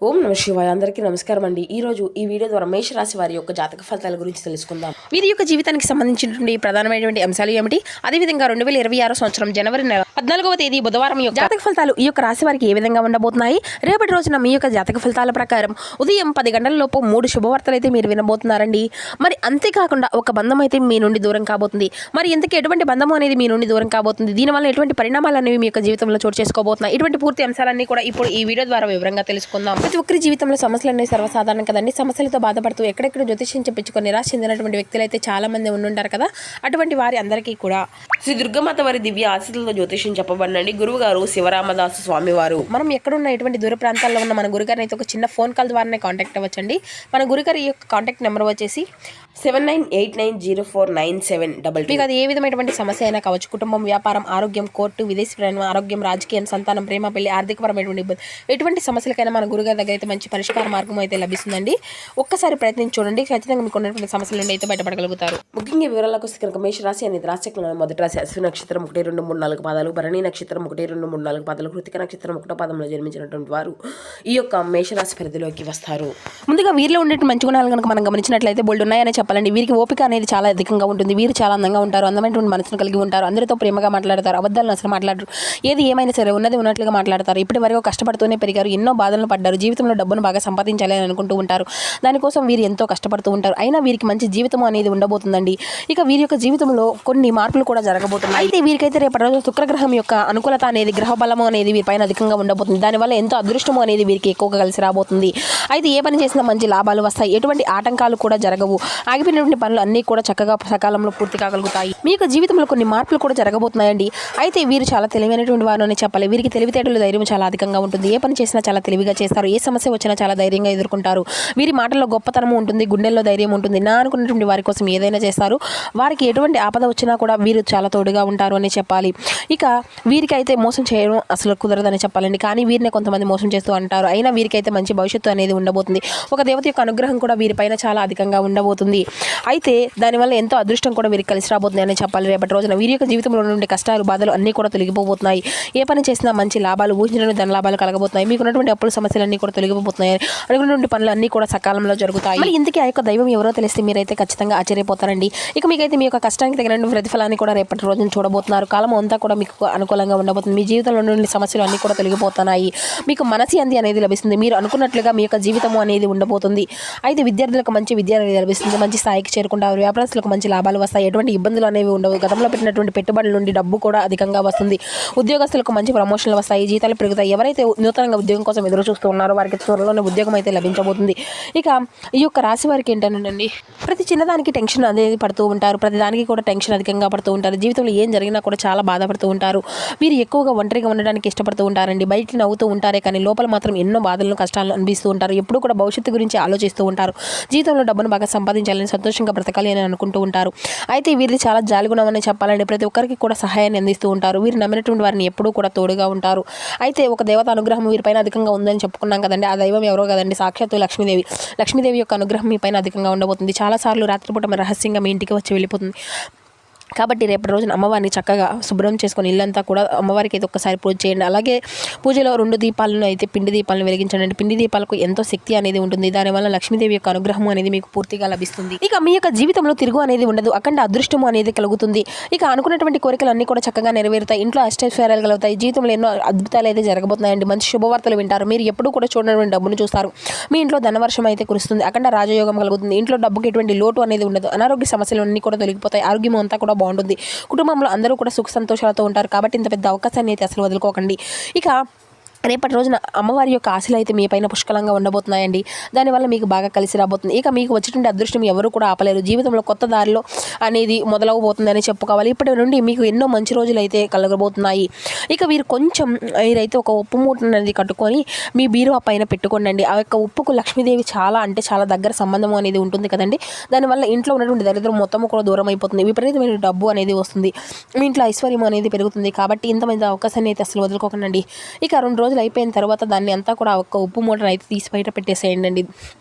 ఓం నమ శివాయ. అందరికీ నమస్కారం అండి. ఈరోజు ఈ వీడియో ద్వారా మేషరాశి వారి యొక్క జాతక ఫలితాల గురించి తెలుసుకుందాం. వీరి యొక్క జీవితానికి సంబంధించినటువంటి ప్రధానమైనటువంటి అంశాలు ఏమిటి, అదేవిధంగా 2026 సంవత్సరం జనవరి నెల 14వ తేదీ బుధవారం యొక్క జాతక ఫలితాలు ఈ యొక్క రాశి వారికి ఏ విధంగా ఉండబోతున్నాయి. రేపటి రోజున మీ యొక్క జాతక ఫలితాల ప్రకారం ఉదయం 10 గంటల లోపు 3 శుభవార్తలు అయితే మీరు వినబోతున్నారండి. మరి అంతేకాకుండా ఒక బంధం అయితే మీ నుండి దూరం కాబోతుంది. మరి ఇంతకీ ఎటువంటి బంధం అనేది మీ నుండి దూరం కాబోతుంది, దీనివల్ల ఎటువంటి పరిణామాలు అనేవి మీ యొక్క జీవితంలో చోటు చేసుకోబోతున్నాయి, ఇటువంటి పూర్తి అంశాలన్నీ కూడా ఇప్పుడు ఈ వీడియో ద్వారా వివరంగా తెలుసుకుందాం. ప్రతి ఒక్కరి జీవితంలో సమస్యలు అనేవి సర్వసాధారణం కదండి. సమస్యలతో బాధపడుతూ ఎక్కడెక్కడ జ్యోతిష్యం చెప్పించుకొని నిరాశ చెందినటువంటి వ్యక్తులు అయితే చాలా మంది ఉండుంటారు కదా. అటువంటి వారి అందరికీ కూడా శ్రీ దుర్గమాత వారి దివ్య ఆశీస్సులతో జ్యోతిష్యం చెప్పబడినండి. గురువు గారు శివరామదాసు స్వామి వారు. మనం ఎక్కడున్న ఎటువంటి దూర ప్రాంతాల్లో ఉన్న మన గురుగారిని అయితే ఒక చిన్న ఫోన్ కాల్ ద్వారానే కాంటాక్ట్ అవ్వచ్చండి. మన గురుగారి యొక్క కాంటాక్ట్ నెంబర్ వచ్చేసి 7989049722. మీకు అది ఏ విధమైనటువంటి సమస్య అయినా కావచ్చు, కుటుంబం, వ్యాపారం, ఆరోగ్యం, కోర్టు, విదేశీ ప్రయాణం, ఆరోగ్యం, రాజకీయం, సంతానం, ప్రేమ, పెళ్లి, ఆర్థికపరమైనటువంటి ఇబ్బంది, ఎటువంటి సమస్యలకైనా మన గురుగారి దగ్గర అయితే మంచి పరిష్కార మార్గం అయితే లభిస్తుందండి. ఒక్కసారి ప్రయత్నించి చూడండి, ఖచ్చితంగా మీకు ఉన్నటువంటి సమస్యల నుండి అయితే బయటపడగలుగుతారు. ముఖ్యంగా వివరాలకు వస్తే కనుక మేషరాశి అనేది రాశిలో మొదటి రాశి. అశ్విని నక్షత్రం 1, 2, 3, 4 పాదాలు, భరణి నక్షత్రం 1, 2, 3, 4 పాదాలు, కృతిక నక్షత్రం 1వ పాదంలో జన్మించినటువంటి వారు ఈ యొక్క మేషరాశి పరిధిలోకి వస్తారు. ముందుగా వీరిలో ఉండే మంచి గుణాలు కనుక మనం గమనించినట్లయితే బోల్డ్ ఉన్నాయని చెప్పాలండి. వీరికి ఓపిక అనేది చాలా అధికంగా ఉంటుంది. వీరు చాలా అందంగా ఉంటారు, అందమైనటువంటి మనసును కలిగి ఉంటారు, అందరితో ప్రేమగా మాట్లాడతారు, అబద్ధాలను అసలు మాట్లాడరు. ఏది ఏమైనా సరే ఉన్నది ఉన్నట్లుగా మాట్లాడతారు. ఇప్పటి వరకు కష్టపడుతూనే పెరిగారు, ఎన్నో బాధలను పడ్డారు, జీవితంలో డబ్బును బాగా సంపాదించాలి అని అనుకుంటూ ఉంటారు. దానికోసం వీరు ఎంతో కష్టపడుతూ ఉంటారు. అయినా వీరికి మంచి జీవితం అనేది ఉండబోతుందండి. ఇక వీరి యొక్క జీవితంలో కొన్ని మార్పులు కూడా జరగబోతున్నాయి. అయితే వీరికైతే రేపటి రోజు శుక్రగ్రహం యొక్క అనుకూలత అనేది, గ్రహ బలము అనేది వీరిపైన అధికంగా ఉండబోతుంది. దానివల్ల ఎంతో అదృష్టము అనేది వీరికి ఎక్కువగా కలిసి రాబోతుంది. అయితే ఏ పని చేసినా మంచి లాభాలు వస్తాయి, ఎటువంటి ఆటంకాలు కూడా జరగవు, ఆగిపోయినటువంటి పనులు అన్నీ కూడా చక్కగా సకాలంలో పూర్తి కాగలుగుతాయి. మీ యొక్క జీవితంలో కొన్ని మార్పులు కూడా జరగబోతున్నాయండి. అయితే వీరు చాలా తెలివైనటువంటి వారు అని చెప్పాలి. వీరికి తెలివితేటలు, ధైర్యం చాలా అధికంగా ఉంటుంది. ఏ పని చేసినా చాలా తెలివిగా చేస్తారు, ఏ సమస్య వచ్చినా చాలా ధైర్యంగా ఎదుర్కొంటారు. వీరి మాటల్లో గొప్పతనం ఉంటుంది, గుండెల్లో ధైర్యం ఉంటుంది. నా అనుకున్నటువంటి వారి కోసం ఏదైనా చేస్తారు. వారికి ఎటువంటి ఆపద వచ్చినా కూడా వీరు చాలా తోడుగా ఉంటారు అని చెప్పాలి. ఇక వీరికి అయితే మోసం చేయడం అసలు కుదరదని చెప్పాలండి. కానీ వీరిని కొంతమంది మోసం చేస్తూ అంటారు. అయినా వీరికైతే మంచి భవిష్యత్తు అనేది ఉండబోతుంది. ఒక దేవత యొక్క అనుగ్రహం కూడా వీరిపైన చాలా అధికంగా ఉండబోతుంది. అయితే దానివల్ల ఎంతో అదృష్టం కూడా వీరికి కలిసి రాబోతుంది అని చెప్పాలి. రేపటి రోజున వీరి యొక్క జీవితంలో నుండి కష్టాలు, బాధలు అన్నీ కూడా తొలగిపోబోతున్నాయి. ఏ పని చేసినా మంచి లాభాలు, ఊహించిన ధన లాభాలు కలగబోతున్నాయి. మీకు ఉన్నటువంటి అప్పుల సమస్యలన్నీ కూడా తొలగిపోతున్నాయి. అనుకున్నటువంటి పనులు అన్నీ కూడా సకాలంలో జరుగుతాయి. మరి ఇంతకీ ఆ యొక్క దైవం ఎవరో తెలిస్తే మీరైతే ఖచ్చితంగా ఆశ్చర్యపోతారండి. ఇక మీకైతే మీ యొక్క కష్టానికి తగిన ప్రతిఫలాన్ని కూడా రేపటి రోజున చూడబోతున్నారు. కాలం అంతా కూడా మీకు అనుకూలంగా ఉండబోతుంది. మీ జీవితంలో నుండి సమస్యలు అన్నీ కూడా తొలగిపోతున్నాయి. మీకు మనశ్శాంతి అనేది లభిస్తుంది. మీరు అనుకున్నట్లుగా మీ యొక్క జీవితం అనేది ఉండబోతుంది. అయితే విద్యార్థులకు మంచి విద్య అనేది లభిస్తుంది, మంచి స్థాయికి చేరుకుంటారు. వ్యాపారస్తులకు మంచి లాభాలు వస్తాయి, ఎటువంటి ఇబ్బందులు అనేవి ఉండవు. గతంలో పెట్టినటువంటి పెట్టుబడుల నుండి డబ్బు కూడా అధికంగా వస్తుంది. ఉద్యోగస్తులకు మంచి ప్రమోషన్లు వస్తాయి, జీతాలు పెరుగుతాయి. ఎవరైతే నూతనంగా ఉద్యోగం కోసం ఎదురు చూస్తూ ఉన్నారో వారికి త్వరలోనే ఉద్యోగం అయితే లభించబోతుంది. ఇక ఈ యొక్క రాశి వారికి ఏంటండి, ప్రతి చిన్నదానికి టెన్షన్ అనేది పడుతూ ఉంటారు. ప్రతి దానికి కూడా టెన్షన్ అధికంగా పడుతూ ఉంటారు. జీవితంలో ఏం జరిగినా కూడా చాలా బాధపడుతూ ఉంటారు. వీరు ఎక్కువగా ఒంటరిగా ఉండడానికి ఇష్టపడుతూ ఉంటారండి. బయటికి నవ్వుతూ ఉంటారే కానీ లోపల మాత్రం ఎన్నో బాధలను, కష్టాలను అనిపిస్తూ ఉంటారు. ఎప్పుడు కూడా భవిష్యత్తు గురించి ఆలోచిస్తూ ఉంటారు. జీవితంలో డబ్బును బాగా సంపాదించాలని, సంతోషంగా బ్రతకాలి అని అనుకుంటూ ఉంటారు. అయితే వీరిది చాలా జాలిగుణం అని చెప్పాలండి. ప్రతి ఒక్కరికి కూడా సహాయాన్ని అందిస్తూ ఉంటారు. వీరు నమ్మినటువంటి వారిని ఎప్పుడూ కూడా తోడుగా ఉంటారు. అయితే ఒక దేవత అనుగ్రహం వీరిపైన అధికంగా ఉందని చెప్పుకున్నాం కదండి. ఆ దైవం ఎవరో కదండి, సాక్షాత్తు లక్ష్మీదేవి. లక్ష్మీదేవి యొక్క అనుగ్రహం మీ పైన అధికంగా ఉండబోతుంది. చాలాసార్లు రాత్రిపూట రహస్యంగా మీ ఇంటికి వచ్చి వెళ్ళిపోతుంది. కాబట్టి రేపటి రోజున అమ్మవారిని చక్కగా శుభ్రం చేసుకొని ఇల్లంతా కూడా అమ్మవారికి అయితే ఒక్కసారి పూజ చేయండి. అలాగే పూజలో 2 దీపాలను అయితే పిండి దీపాలను వెలిగించండి. పిండి దీపాలకు ఎంతో శక్తి అనేది ఉంటుంది. దానివల్ల లక్ష్మీదేవి యొక్క అనుగ్రహం అనేది మీకు పూర్తిగా లభిస్తుంది. ఇక మీ యొక్క జీవితంలో తిరుగు అనేది ఉండదు, అఖండ అదృష్టము అనేది కలుగుతుంది. ఇక అనుకున్నటువంటి కోరికలు అన్నీ కూడా చక్కగా నెరవేరుతాయి. ఇంట్లో అష్టైశ్వర్యాలు కలుగుతాయి. జీవితంలో ఎన్నో అద్భుతాలు అయితే జరగబోతున్నాయండి. మంచి శుభవార్తలు వింటారు. మీరు ఎప్పుడు కూడా చూడనటువంటి డబ్బును చూస్తారు. మీ ఇంట్లో ధనవర్షం అయితే కురుస్తుంది. అఖండ రాజయోగం కలుగుతుంది. ఇంట్లో డబ్బుకి ఎటువంటి లోటు అనేది ఉండదు. అనారోగ్య సమస్యలు అన్నీ కూడా తొలగిపోతాయి. ఆరోగ్యం అంతా కూడా బాగుంటుంది. కుటుంబంలో అందరూ కూడా సుఖ సంతోషాలతో ఉంటారు. కాబట్టి ఇంత పెద్ద అవకాశాన్ని అయితే అసలు వదులుకోకండి. ఇక రేపటి రోజున అమ్మవారి యొక్క ఆశలు అయితే మీ పైన పుష్కలంగా ఉండబోతున్నాయండి. దానివల్ల మీకు బాగా కలిసి రాబోతుంది. ఇక మీకు వచ్చేటువంటి అదృష్టం ఎవరు కూడా ఆపలేరు. జీవితంలో కొత్త దారిలో అనేది మొదలవబోతుందని చెప్పుకోవాలి. ఇప్పటి నుండి మీకు ఎన్నో మంచి రోజులు అయితే కలగబోతున్నాయి. ఇక వీరైతే ఒక ఉప్పు మూట అనేది కట్టుకొని మీ బీరువా పైన పెట్టుకోండి. ఆ యొక్క ఉప్పుకు లక్ష్మీదేవి చాలా అంటే చాలా దగ్గర సంబంధం అనేది ఉంటుంది కదండి. దానివల్ల ఇంట్లో ఉన్నటువంటి దరిద్రం మొత్తం కూడా దూరం అయిపోతుంది. విపరీతమైన డబ్బు అనేది వస్తుంది. మీ ఇంట్లో ఐశ్వర్యం అనేది పెరుగుతుంది. కాబట్టి ఇంతమంది అవకాశాన్ని అయితే అసలు వదులుకోకండి. ఇక 2 రోజులు అయిపోయిన తర్వాత దాన్ని అంతా కూడా ఒక ఉప్పు మూటను అయితే తీసి బయట పెట్టేసేయండి.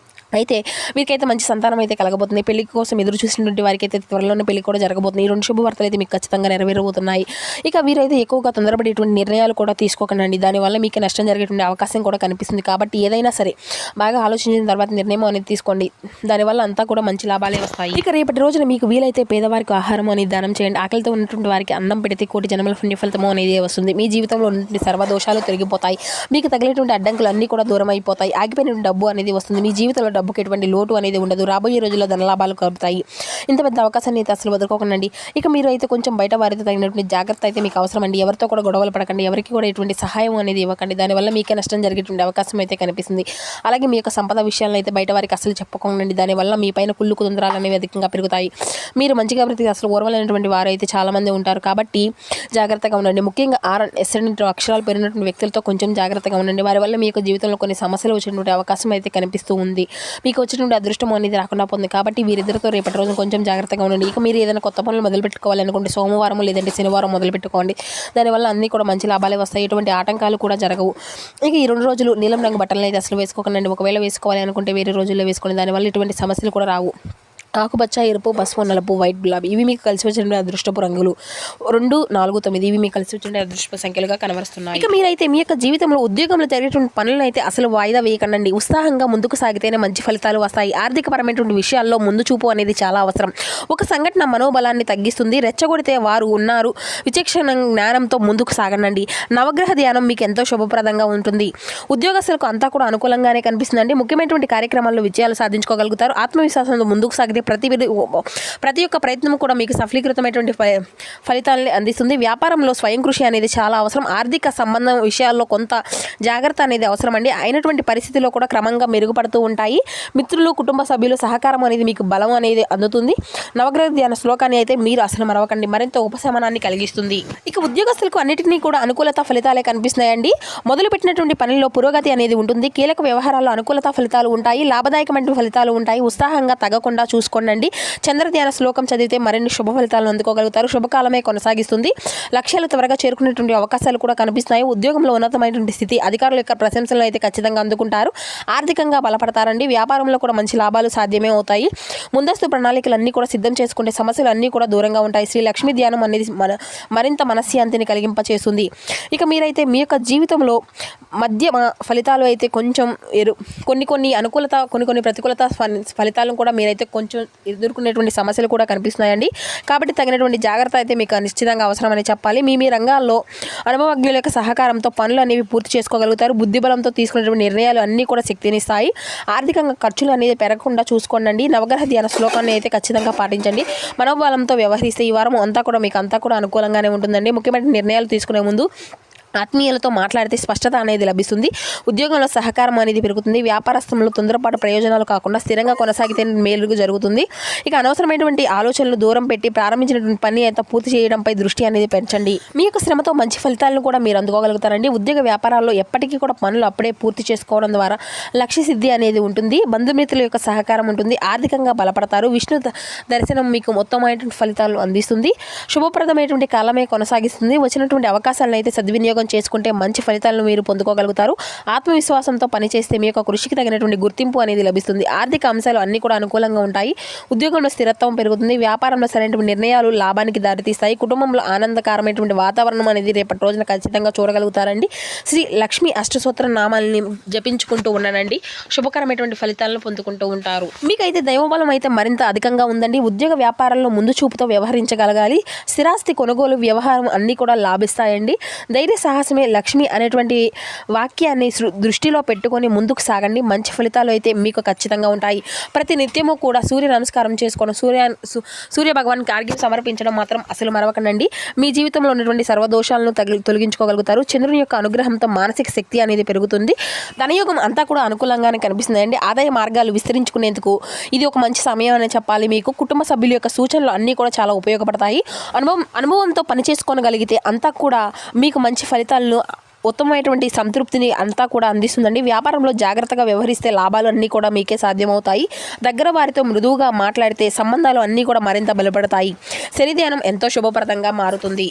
అయితే వీరికైతే మంచి సంతానం అయితే కలగబోతుంది. పెళ్లి కోసం ఎదురు చూసినటువంటి వారికి అయితే త్వరలోనే పెళ్లి కూడా జరగబోతుంది. ఈ 2 శుభవార్తలు అయితే మీకు ఖచ్చితంగా నెరవేరబోతున్నాయి. ఇక వీరైతే ఎక్కువగా తొందరపడి ఇటువంటి నిర్ణయాలు కూడా తీసుకోకండి. దానివల్ల మీకు నష్టం జరిగేటువంటి అవకాశం కూడా కనిపిస్తుంది. కాబట్టి ఏదైనా సరే బాగా ఆలోచించిన తర్వాత నిర్ణయం అనేది తీసుకోండి. దానివల్ల అంతా కూడా మంచి లాభాలే వస్తాయి. ఇక రేపటి రోజున మీకు వీలైతే పేదవారికి ఆహారం అనేది దానం చేయండి. ఆకలితో ఉన్నటువంటి వారికి అన్నం పెడితే కోటి జన్మల పుణ్య ఫలితము అనేది వస్తుంది. మీ జీవితంలో ఉన్నటువంటి సర్వదోషాలు తొలగిపోతాయి. మీకు తగిలేటువంటి అడ్డంకులు అన్నీ కూడా దూరం అయిపోతాయి. ఆగిపోయిన డబ్బు అనేది వస్తుంది. మీ జీవితంలో డబ్బుకి ఎటువంటి లోటు అనేది ఉండదు. రాబోయే రోజుల్లో ధనలాభాలు కలుగుతాయి. ఇంత పెద్ద అవకాశాన్ని అయితే అసలు వదులుకోకండి. ఇక మీరు అయితే కొంచెం బయట వారితో తగినటువంటి జాగ్రత్త అయితే మీకు అవసరం అండి. ఎవరితో కూడా గొడవలు పడకండి. ఎవరికి కూడా ఎటువంటి సహాయం అనేది ఇవ్వకండి. దానివల్ల మీకే నష్టం జరిగేటువంటి అవకాశం అయితే కనిపిస్తుంది. అలాగే మీ యొక్క సంపద విషయాలను అయితే బయట వారికి అసలు చెప్పుకోకండి. దానివల్ల మీ పైన కుళ్ళు కుతంత్రాలు అనేవి అధికంగా పెరుగుతాయి. మీరు మంచిగా బ్రతికి అసలు ఓర్వలేనటువంటి వారు అయితే చాలామంది ఉంటారు. కాబట్టి జాగ్రత్తగా ఉండండి. ముఖ్యంగా RN అక్షరాలు పెరిగినటువంటి వ్యక్తులతో కొంచెం జాగ్రత్తగా ఉండండి. వారి వల్ల మీ యొక్క జీవితంలో కొన్ని సమస్యలు వచ్చేటువంటి అవకాశం అయితే కనిపిస్తూ ఉంది. మీకు వచ్చినటువంటి అదృష్టం అనేది రాకుండా పోతుంది. కాబట్టి వీరిద్దరితో రేపటి రోజు కొంచెం జాగ్రత్తగా ఉండండి. ఇక మీరు ఏదైనా కొత్త పనులు మొదలు పెట్టుకోవాలనుకుంటే సోమవారం లేదంటే శనివారం మొదలు పెట్టుకోండి. దానివల్ల అన్నీ కూడా మంచి లాభాలే వస్తాయి. ఎటువంటి ఆటంకాలు కూడా జరగవు. ఇక ఈ 2 రోజులు నీలం రంగు బట్టలను అయితే అసలు వేసుకోకండి. ఒకవేళ వేసుకోవాలి అనుకుంటే వేరే రోజుల్లో వేసుకోండి. దానివల్ల ఎటువంటి సమస్యలు కూడా రావు. ఆకుపచ్చ, ఎరుపు, పసుపు, నలుపు, వైట్, గులాబీ ఇవి మీకు కలిసి వచ్చిన అదృష్టపు రంగులు. 2, 4, 9 ఇవి మీకు కలిసి వచ్చిన అదృష్టపు సంఖ్యలుగా కనబరుస్తున్నాయి. ఇక మీరైతే మీ యొక్క జీవితంలో ఉద్యోగంలో జరిగేటువంటి పనులను అయితే అసలు వాయిదా వేయకండి. ఉత్సాహంగా ముందుకు సాగితేనే మంచి ఫలితాలు వస్తాయి. ఆర్థికపరమైనటువంటి విషయాల్లో ముందు చూపు అనేది చాలా అవసరం. ఒక సంఘటన మనోబలాన్ని తగ్గిస్తుంది. రెచ్చగొడితే వారు ఉన్నారు. విచక్షణ జ్ఞానంతో ముందుకు సాగండి. నవగ్రహ ధ్యానం మీకు ఎంతో శుభప్రదంగా ఉంటుంది. ఉద్యోగస్తులకు అంతా కూడా అనుకూలంగానే కనిపిస్తుందండి. ముఖ్యమైనటువంటి కార్యక్రమాల్లో విజయాలు సాధించుకోగలుగుతారు. ఆత్మవిశ్వాసంతో ముందుకు సాగితే ప్రతి ఒక్క ప్రయత్నం కూడా మీకు సఫలీకృతమైనటువంటి ఫలితాలని అందిస్తుంది. వ్యాపారంలో స్వయం కృషి అనేది చాలా అవసరం. ఆర్థిక సంబంధం విషయాల్లో కొంత జాగ్రత్త అనేది అవసరం అండి. అయినటువంటి పరిస్థితుల్లో కూడా క్రమంగా మెరుగుపడుతూ ఉంటాయి. మిత్రులు, కుటుంబ సభ్యులు సహకారం అనేది మీకు బలం అనేది అందుతుంది. నవగ్రహ ధ్యాన శ్లోకాన్ని అయితే మీరు అసలు మరవకండి. మరింత ఉపశమనాన్ని కలిగిస్తుంది. ఇక ఉద్యోగస్తులకు అన్నిటినీ కూడా అనుకూలత ఫలితాలే కనిపిస్తున్నాయండి. మొదలుపెట్టినటువంటి పనిలో పురోగతి అనేది ఉంటుంది. కీలక వ్యవహారాల్లో అనుకూలత ఫలితాలు ఉంటాయి. లాభదాయకమైన ఫలితాలు ఉంటాయి. ఉత్సాహంగా తగ్గకుండా చూసుకోండి. చంద్రధ్యాన శ్లోకం చదివితే మరిన్ని శుభ ఫలితాలను అందుకోగలుగుతారు. శుభకాలమే కొనసాగిస్తుంది. లక్ష్యాలు త్వరగా చేరుకునేటువంటి అవకాశాలు కూడా కనిపిస్తున్నాయి. ఉద్యోగంలో ఉన్నతమైనటువంటి స్థితి, అధికారుల యొక్క ప్రశంసలను అయితే ఖచ్చితంగా అందుకుంటారు. ఆర్థికంగా బలపడతారండి. వ్యాపారంలో కూడా మంచి లాభాలు సాధ్యమే అవుతాయి. ముందస్తు ప్రణాళికలన్నీ కూడా సిద్ధం చేసుకుంటే సమస్యలు అన్నీ కూడా దూరంగా ఉంటాయి. శ్రీ లక్ష్మీ ధ్యానం అనేది మరింత మనశ్శాంతిని కలిగింపచేస్తుంది. ఇక మీరైతే మీ యొక్క జీవితంలో మధ్య ఫలితాలు అయితే కొంచెం కొన్ని అనుకూలత, కొన్ని ప్రతికూలత ఫలితాలను కూడా మీరైతే కొంచెం ఎదుర్కొనేటువంటి సమస్యలు కూడా కనిపిస్తున్నాయండి. కాబట్టి తగినటువంటి జాగ్రత్త అయితే మీకు నిశ్చితంగా అవసరమని చెప్పాలి. మీ రంగాల్లో అనుభవజ్ఞుల యొక్క సహకారంతో పనులు అనేవి పూర్తి చేసుకోగలుగుతారు. బుద్ధిబలంతో తీసుకునేటువంటి నిర్ణయాలు అన్నీ కూడా శక్తినిస్తాయి. ఆర్థికంగా ఖర్చులు అనేది పెరగకుండా చూసుకోండి. నవగ్రహ ధ్యాన శ్లోకాన్ని అయితే ఖచ్చితంగా పాటించండి. మనోబలంతో వ్యవహరిస్తే ఈ వారం అంతా కూడా మీకు అనుకూలంగానే ఉంటుందండి. ముఖ్యమైన నిర్ణయాలు తీసుకునే ముందు ఆత్మీయులతో మాట్లాడితే స్పష్టత అనేది లభిస్తుంది. ఉద్యోగంలో సహకారం అనేది పెరుగుతుంది. వ్యాపారస్థంలో తొందరపాటు ప్రయోజనాలు కాకుండా స్థిరంగా కొనసాగితే మేలు జరుగుతుంది. ఇక అనవసరమైనటువంటి ఆలోచనలు దూరం పెట్టి ప్రారంభించినటువంటి పని అయితే పూర్తి చేయడంపై దృష్టి అనేది పెంచండి. మీ యొక్క శ్రమతో మంచి ఫలితాలను కూడా మీరు అందుకోగలుగుతారండి. ఉద్యోగ వ్యాపారాల్లో ఎప్పటికీ కూడా పనులు అప్పుడే పూర్తి చేసుకోవడం ద్వారా లక్ష్య సిద్ధి అనేది ఉంటుంది. బంధుమిత్రుల యొక్క సహకారం ఉంటుంది. ఆర్థికంగా బలపడతారు. విష్ణు దర్శనం మీకు మొత్తమైనటువంటి ఫలితాలు అందిస్తుంది. శుభప్రదమైనటువంటి కాలమే కొనసాగిస్తుంది. వచ్చినటువంటి అవకాశాలను అయితే సద్వినియోగం చేసుకుంటే మంచి ఫలితాలను మీరు పొందుకోగలుగుతారు. ఆత్మవిశ్వాసంతో పనిచేస్తే మీ యొక్క కృషికి తగినటువంటి గుర్తింపు అనేది లభిస్తుంది. ఆర్థిక అంశాలు అన్ని కూడా అనుకూలంగా ఉంటాయి. ఉద్యోగంలో స్థిరత్వం పెరుగుతుంది. వ్యాపారంలో సరైనటువంటి నిర్ణయాలు లాభానికి దారితీస్తాయి. కుటుంబంలో ఆనందకరమైనటువంటి వాతావరణం అనేది రేపటి రోజున ఖచ్చితంగా చూడగలుగుతారండి. శ్రీ లక్ష్మీ అష్టసూత్ర నామాలని జపించుకుంటూ ఉన్నానండి. శుభకరమైనటువంటి ఫలితాలను పొందుకుంటూ ఉంటారు. మీకైతే దైవబలం అయితే మరింత అధికంగా ఉందండి. ఉద్యోగ వ్యాపారాల్లో ముందు చూపుతో వ్యవహరించగలగాలి. స్థిరాస్తి కొనుగోలు వ్యవహారం అన్నీ కూడా లాభిస్తాయండి. ధైర్య సాహసమే లక్ష్మి అనేటువంటి వాక్యాన్ని దృష్టిలో పెట్టుకొని ముందుకు సాగండి. మంచి ఫలితాలు అయితే మీకు ఖచ్చితంగా ఉంటాయి. ప్రతి నిత్యము కూడా సూర్య నమస్కారం చేసుకోవడం, సూర్య భగవాన్కి ఆర్ఘ్యం సమర్పించడం మాత్రం అసలు మరవకండి. మీ జీవితంలో ఉన్నటువంటి సర్వదోషాలను తొలగించుకోగలుగుతారు. చంద్రుని యొక్క అనుగ్రహంతో మానసిక శక్తి అనేది పెరుగుతుంది. ధనయోగం అంతా కూడా అనుకూలంగానే కనిపిస్తుందండి. ఆదాయ మార్గాలు విస్తరించుకునేందుకు ఇది ఒక మంచి సమయం అని చెప్పాలి. మీకు కుటుంబ సభ్యుల యొక్క సూచనలు అన్నీ కూడా చాలా ఉపయోగపడతాయి. అనుభవంతో పని చేసుకోగలిగితే అంతా కూడా మీకు మంచి ఫలితాలను, ఉత్తమమైనటువంటి సంతృప్తిని అంతా కూడా అందిస్తుందండి. వ్యాపారంలో జాగ్రత్తగా వ్యవహరిస్తే లాభాలు అన్నీ కూడా మీకే సాధ్యమవుతాయి. దగ్గర వారితో మృదువుగా మాట్లాడితే సంబంధాలు అన్నీ కూడా మరింత బలపడతాయి. శని ధ్యానం ఎంతో శుభప్రదంగా మారుతుంది.